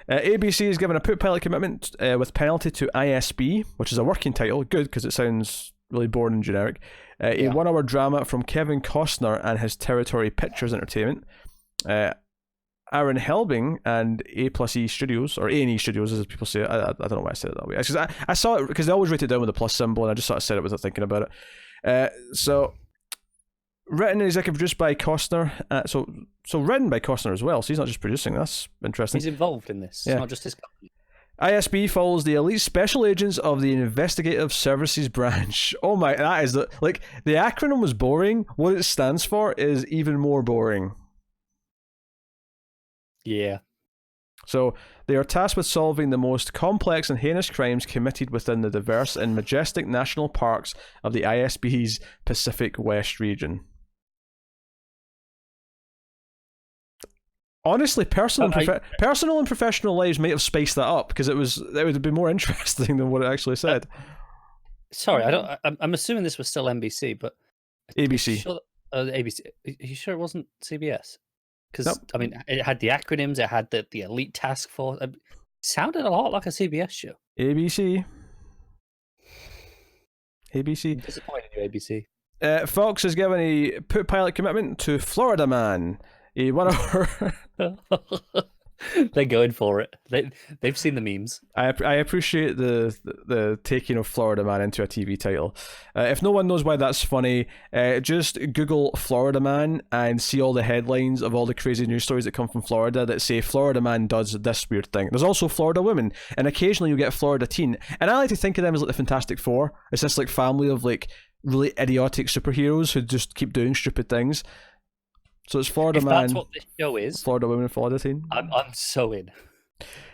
ABC is given a put pilot commitment with penalty to ISB, which is a working title. Good, because it sounds really boring and generic. A 1-hour drama from Kevin Costner and his Territory Pictures Entertainment. Aaron Helbing and A+E Studios, or A&E Studios as people say it. I don't know why I said it that way. I saw it because they always write it down with a plus symbol, and I just sort of said it without thinking about it. So written and executive produced by Costner. So written by Costner as well, so he's not just producing. That's interesting. He's involved in this. It's not just his company. ISB follows the elite special agents of the Investigative Services Branch. Oh my, that is the acronym was boring. What it stands for is even more boring. Yeah. So they are tasked with solving the most complex and heinous crimes committed within the diverse and majestic national parks of the ISB's Pacific West region. Honestly, personal and professional lives might have spaced that up, because it would have been more interesting than what it actually said. Sorry, I'm assuming this was still NBC, but ABC. ABC. Are you sure it wasn't CBS? Because Nope. I mean, it had the acronyms, it had the elite task force. It sounded a lot like a CBS show. ABC. I'm disappointed in you, ABC. Fox has given a put pilot commitment to Florida Man, a 1-hour. They're going for it. They've seen the memes. I appreciate the taking of Florida Man into a TV title. If no one knows why that's funny, just Google Florida Man and see all the headlines of all the crazy news stories that come from Florida that say Florida Man does this weird thing. There's also Florida Women, and occasionally you get Florida Teen. And I like to think of them as like the Fantastic Four. It's this like family of like really idiotic superheroes who just keep doing stupid things. So it's Florida Man. That's what this show is. Florida Women, Florida Teen. I'm so in.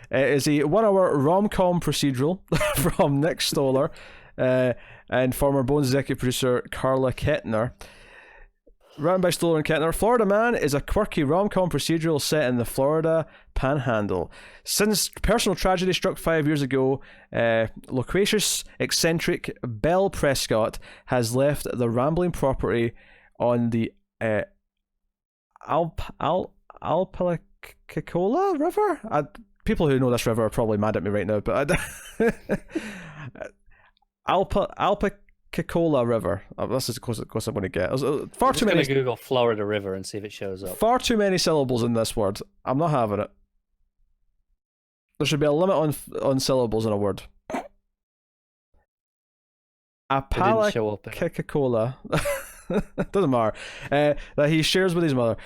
It is a 1-hour rom-com procedural from Nick Stoller and former Bones executive producer Carla Kettner. Written by Stoller and Kettner, Florida Man is a quirky rom-com procedural set in the Florida Panhandle. Since personal tragedy struck 5 years ago, loquacious, eccentric Belle Prescott has left the rambling property on the Alpalacola River? People who know this river are probably mad at me right now, but Alpalacola River. That's as close as I'm going to get. Far too many. I'm going to Google Florida River and see if it shows up. Far too many syllables in this word. I'm not having it. There should be a limit on syllables in a word. Apala show up in it. Coca-Cola. Doesn't matter. That he shares with his mother.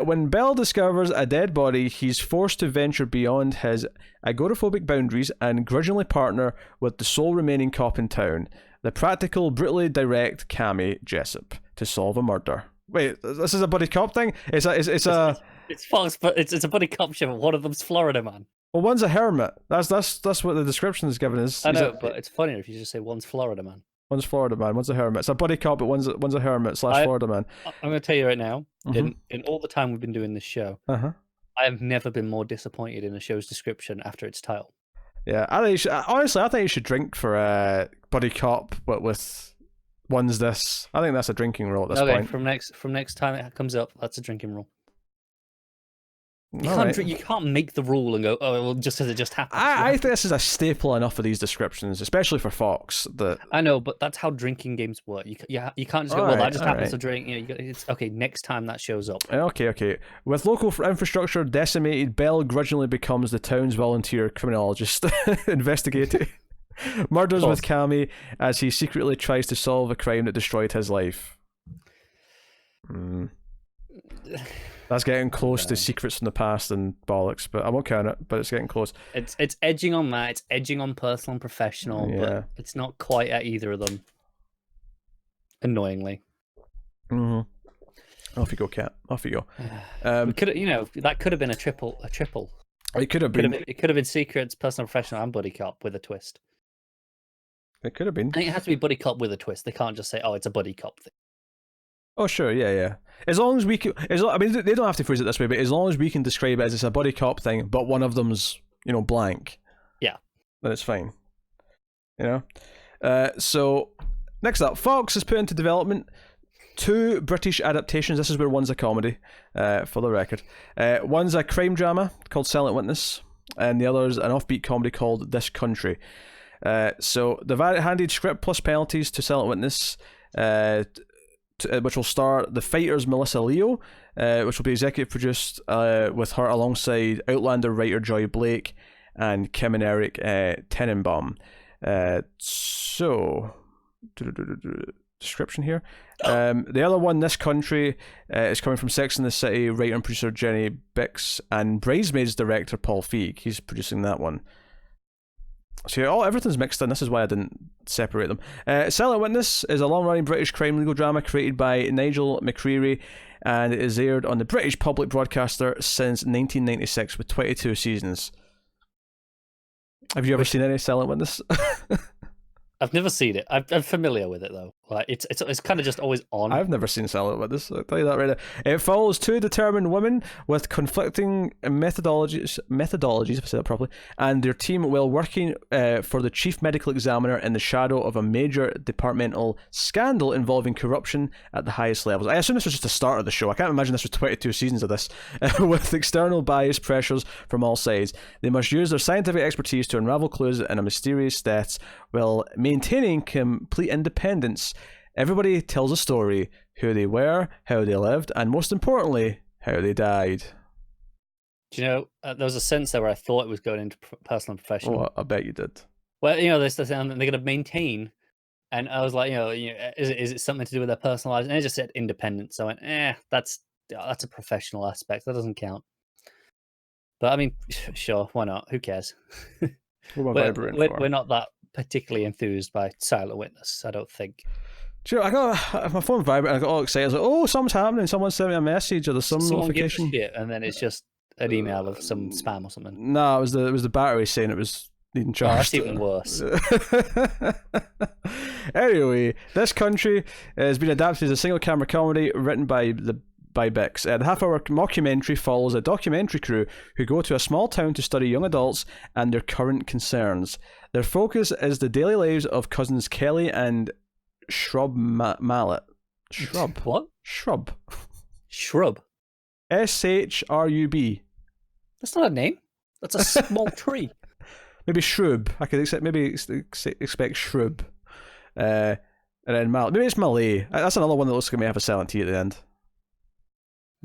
When Bell discovers a dead body, he's forced to venture beyond his agoraphobic boundaries and grudgingly partner with the sole remaining cop in town, the practical, brutally direct Cammy Jessup, to solve a murder. Wait, this is a buddy cop thing? It's false, but it's a buddy cop show. One of them's Florida Man. Well, one's a hermit. That's what the description is given. I know, but it's funnier if you just say one's Florida Man. One's Florida Man, one's a hermit. It's a buddy cop, but one's a hermit / Florida Man. I'm going to tell you right now, in all the time we've been doing this show, I have never been more disappointed in a show's description after its title. Yeah, I think you should drink for buddy cop, but with one's this. I think that's a drinking rule at this point. From next time it comes up, that's a drinking rule. You can't make the rule and go, oh, well, just as it just happens. I think this is a staple enough of these descriptions, especially for Fox. That I know, but that's how drinking games work. You can't just go, well, that just happens to drink. It's okay. Next time that shows up. Okay. With local infrastructure decimated, Bell grudgingly becomes the town's volunteer criminologist, investigating murders with Cammy as he secretly tries to solve a crime that destroyed his life. That's getting close to Secrets from the Past and bollocks, but I won't count it, but it's getting close. It's edging on that, it's edging on personal and professional, but it's not quite at either of them. Annoyingly. Off you go, Cat. Off you go. That could have been a triple. It could have been. It could have been Secrets, personal, professional, and buddy cop with a twist. It could have been. I think it has to be buddy cop with a twist. They can't just say, "Oh, it's a buddy cop thing." Oh sure, yeah. As long as we can, they don't have to phrase it this way, but as long as we can describe it as it's a buddy cop thing, but one of them's blank. Yeah, then it's fine. So next up, Fox has put into development 2 British adaptations. This is where one's a comedy, for the record. One's a crime drama called Silent Witness, and the other's an offbeat comedy called This Country. So they've handed script plus penalties to Silent Witness, which will star the Fighters' Melissa Leo, which will be executive produced with her alongside Outlander writer Joy Blake and Kim and Eric Tenenbaum. So, description here. The other one, This Country, is coming from Sex and the City writer and producer Jenny Bix and Bridesmaids director Paul Feig. He's producing that one. So everything's mixed in. This is why I didn't separate them. Silent Witness is a long-running British crime legal drama created by Nigel McCreary, and it is aired on the British public broadcaster since 1996 with 22 seasons. Have you ever seen any Silent Witness? I've never seen it. I'm familiar with it though. Like it's kind of just always on. I've never seen Silent Witness. I'll tell you that right now. It follows 2 determined women with conflicting methodologies, if I say that properly, and their team while working for the chief medical examiner in the shadow of a major departmental scandal involving corruption at the highest levels. I assume this was just the start of the show. I can't imagine this was 22 seasons of this, with external bias pressures from all sides. They must use their scientific expertise to unravel clues in a mysterious deaths while maintaining complete independence. Everybody tells a story: who they were, how they lived, and most importantly, how they died. Do you know, there was a sense there where I thought it was going into personal and professional. Oh, I bet you did. Well, there's the sound that they're going to maintain, and I was like, is it something to do with their personal lives? And it just said independent, so I went, that's a professional aspect. That doesn't count. But I mean, sure, why not? Who cares? We're not that particularly enthused by Silent Witness, I don't think. Do you know, I got my phone vibrating. I got all excited. I was like, "Oh, something's happening! Someone sent me a message, or there's some notification." And then it's just an email of some spam or something. No, it was the battery saying it was needing charged. Oh, that's even worse. Anyway, This Country has been adapted as a single-camera comedy written by Bix. The half-hour mockumentary follows a documentary crew who go to a small town to study young adults and their current concerns. Their focus is the daily lives of cousins Kelly and Shrub Mallet. Shrub. What? Shrub. Shrub. SHRUB. That's not a name. That's a small tree. Maybe shrub. I could expect shrub. And then Mallet. Maybe it's Malay. That's another one that looks like it may have a silent T at the end.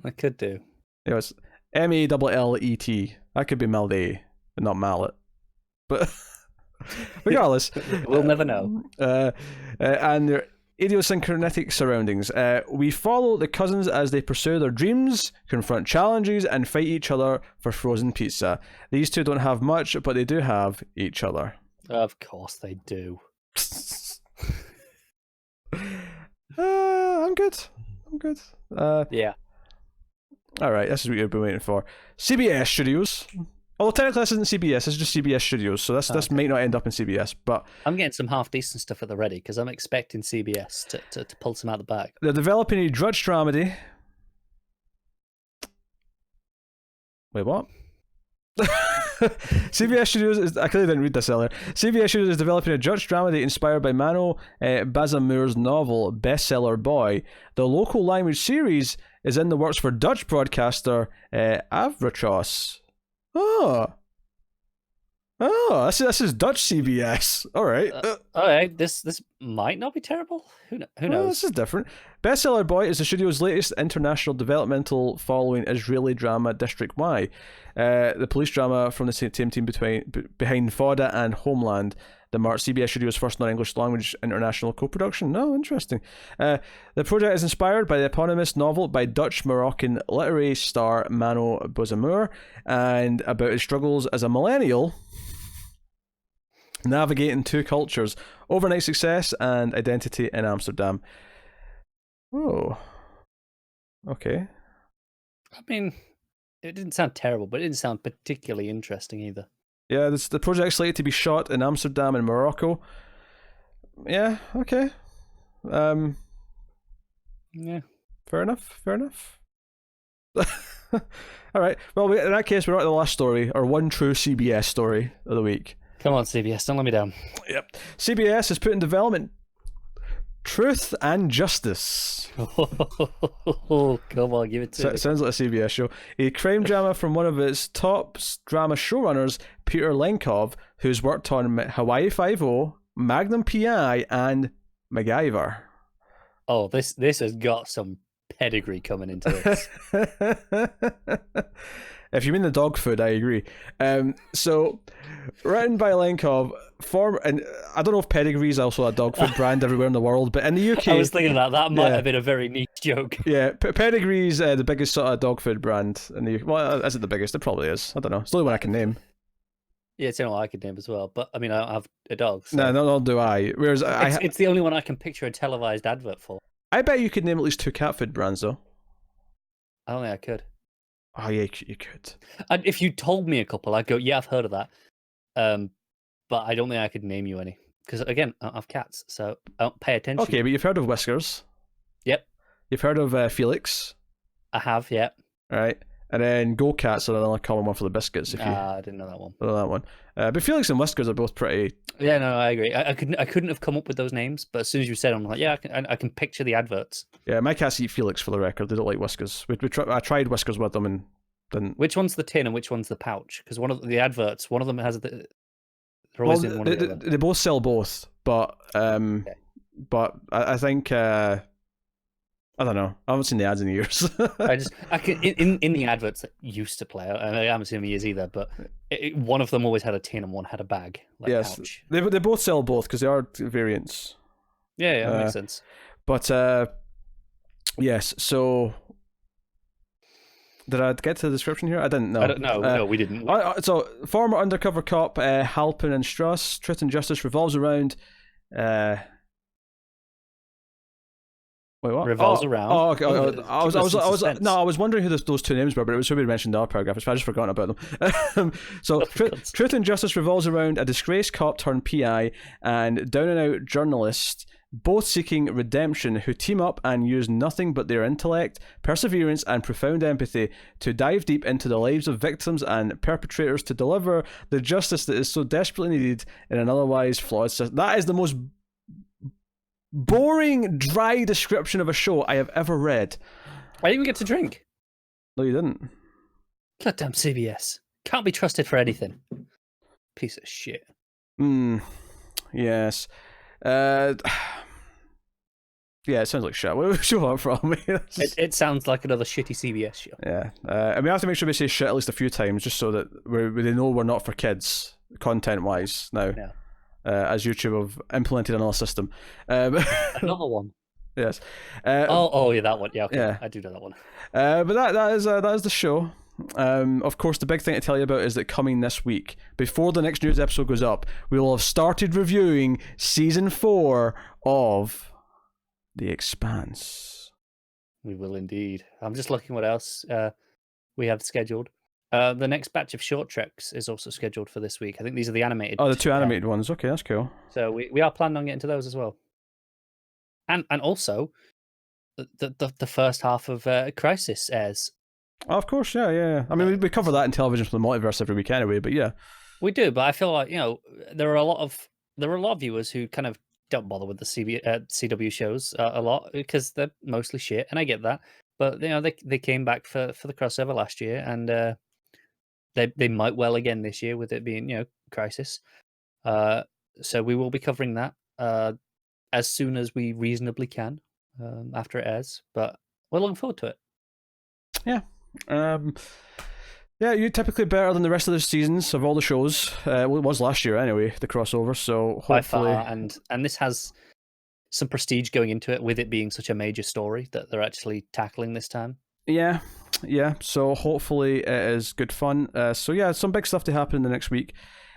I could do. It's Mallet. That could be Malay, but not Mallet. But Regardless, We'll never know. And their idiosyncratic surroundings. We follow the cousins as they pursue their dreams, confront challenges, and fight each other for frozen pizza. These two don't have much, but they do have each other. Of course they do. I'm good. Yeah. All right, this is what you've been waiting for. CBS Studios. Although technically this isn't CBS, it's just CBS Studios, so this might not end up in CBS, but... I'm getting some half-decent stuff at the ready, because I'm expecting CBS to pull some out the bag. They're developing a drudge dramedy. Wait, what? CBS Studios I clearly didn't read this earlier. CBS Studios is developing a drudge dramedy inspired by Mano Bazemmour's novel Bestseller Boy. The local language series is in the works for Dutch broadcaster Avrotros. Oh, this is Dutch CBS. All right. All right, this might not be terrible. Who knows? This is different. Bestseller Boy is the studio's latest international developmental following Israeli drama District Y, the police drama from the same team behind Fauda and Homeland, the CBS Studios' first non-English language international co-production. No, interesting. The project is inspired by the eponymous novel by Dutch-Moroccan literary star Mano Bazemmour and about his struggles as a millennial navigating two cultures, overnight success and identity in Amsterdam. Oh. Okay. I mean, it didn't sound terrible, but it didn't sound particularly interesting either. Yeah, the project's slated to be shot in Amsterdam and Morocco. Yeah, okay. Yeah. Fair enough. All right. Well, in that case, we're on to the last story, or one true CBS story of the week. Come on, CBS, don't let me down. Yep. CBS has put in development Truth and Justice. Oh, come on, give it to me. Sounds like a CBS show. A crime drama from one of its top drama showrunners, Peter Lenkov, who's worked on Hawaii Five-0, Magnum P.I., and MacGyver. Oh, this has got some pedigree coming into this. If you mean the dog food, I agree. So, written by Lenkov, and I don't know if Pedigree is also a dog food brand everywhere in the world, but in the UK... I was thinking that might have been a very niche joke. Yeah, Pedigree's the biggest sort of dog food brand in the UK. Well, is it the biggest? It probably is. I don't know. It's the only one I can name. Yeah, it's the only one I could name as well. But, I mean, I don't have a dog. So. No, do I. Whereas it's the only one I can picture a televised advert for. I bet you could name at least 2 cat food brands, though. I don't think I could. Oh, yeah, you could. If you told me a couple, I'd go, yeah, I've heard of that. But I don't think I could name you any. Because, again, I don't have cats, so I don't pay attention. Okay, but you've heard of Whiskers. Yep. You've heard of Felix. I have, yeah. All right. And then Go Cats are another common one for the biscuits. I didn't know that one. Don't know that one. But Felix and Whiskers are both pretty... Yeah, no, I agree. I couldn't have come up with those names, but as soon as you said them, I'm like, yeah, I can picture the adverts. Yeah, my cats eat Felix for the record. They don't like Whiskers. I tried Whiskers with them and didn't... Which one's the tin and which one's the pouch? Because one of the adverts, one of them has the... They're always in one of the other. They both sell both, but okay. But I think... I don't know. I haven't seen the ads in years. I can in the adverts that used to play. I haven't seen them in years either. But one of them always had a tin and one had a bag. Yes, pouch. They both sell both because they are variants. Yeah, that makes sense. But yes. So did I get to the description here? I didn't know. I don't know. No, we didn't. So former undercover cop Halpin and Struss. Truth and Justice revolves around. Wait, what? Revolves around. Oh, okay. I was wondering who those two names were, but it was who we mentioned in our paragraph. I just forgotten about them. So, Truth and Justice revolves around a disgraced cop turned PI and down and out journalist, both seeking redemption, who team up and use nothing but their intellect, perseverance, and profound empathy to dive deep into the lives of victims and perpetrators to deliver the justice that is so desperately needed in an otherwise flawed system. That is the most boring, dry description of a show I have ever read. I didn't even get to drink. No, you didn't. Goddamn CBS. Can't be trusted for anything. Piece of shit. Yes. Yeah, it sounds like shit. Where would you want from me? It sounds like another shitty CBS show. Yeah. And we have to make sure we say shit at least a few times just so that they know we're not for kids, content-wise, now. Yeah. as YouTube have implemented another system. Another one. Yes. Yeah, that one. Yeah, okay. Yeah. I do know that one. But that is the show. Of course, the big thing to tell you about is that coming this week, before the next news episode goes up, we will have started reviewing season 4 of The Expanse. We will indeed. I'm just looking what else we have scheduled. The next batch of short treks is also scheduled for this week. I think these are the animated. Oh, the 2 animated ones. Okay, that's cool. So we are planning on getting to those as well. And also, the first half of Crisis airs. Oh, of course, yeah. I mean, we cover that in television for the multiverse every week anyway, but yeah. We do, but I feel like, there are a lot of viewers who kind of don't bother with the CW shows a lot because they're mostly shit, and I get that. But they came back for the crossover last year, and they might well again this year with it being Crisis. So we will be covering that as soon as we reasonably can after it airs. But we're looking forward to it. Yeah. Yeah, you're typically better than the rest of the seasons of all the shows. It was last year anyway, the crossover. So hopefully, by far, and this has some prestige going into it with it being such a major story that they're actually tackling this time. Yeah. So hopefully it is good fun. So yeah, some big stuff to happen in the next week.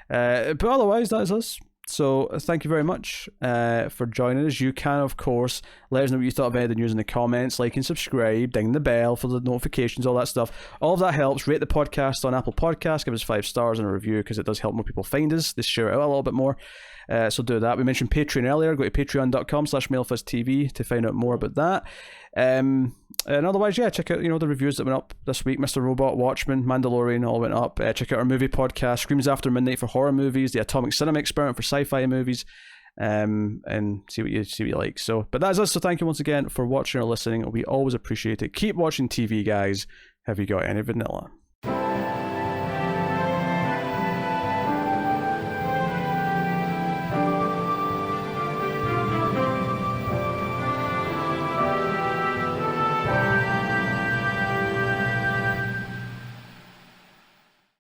But otherwise, that is us. So thank you very much for joining us. You can, of course, let us know what you thought of any of the news in the comments, like and subscribe, ding the bell for the notifications, all that stuff. All of that helps. Rate the podcast on Apple Podcasts, give us 5 stars and a review because it does help more people find us. They share it out a little bit more. So do that. We mentioned Patreon earlier. Go to patreon.com/MailFuzzTV to find out more about that. And otherwise, yeah, check out the reviews that went up this week. Mr. Robot, Watchmen, Mandalorian all went up. Check out our movie podcast, Screams After Midnight for horror movies, the Atomic Cinema Experiment for sci-fi movies, and see what you like. So, but that's us. So thank you once again for watching or listening. We always appreciate it. Keep watching TV, guys. Have you got any vanilla?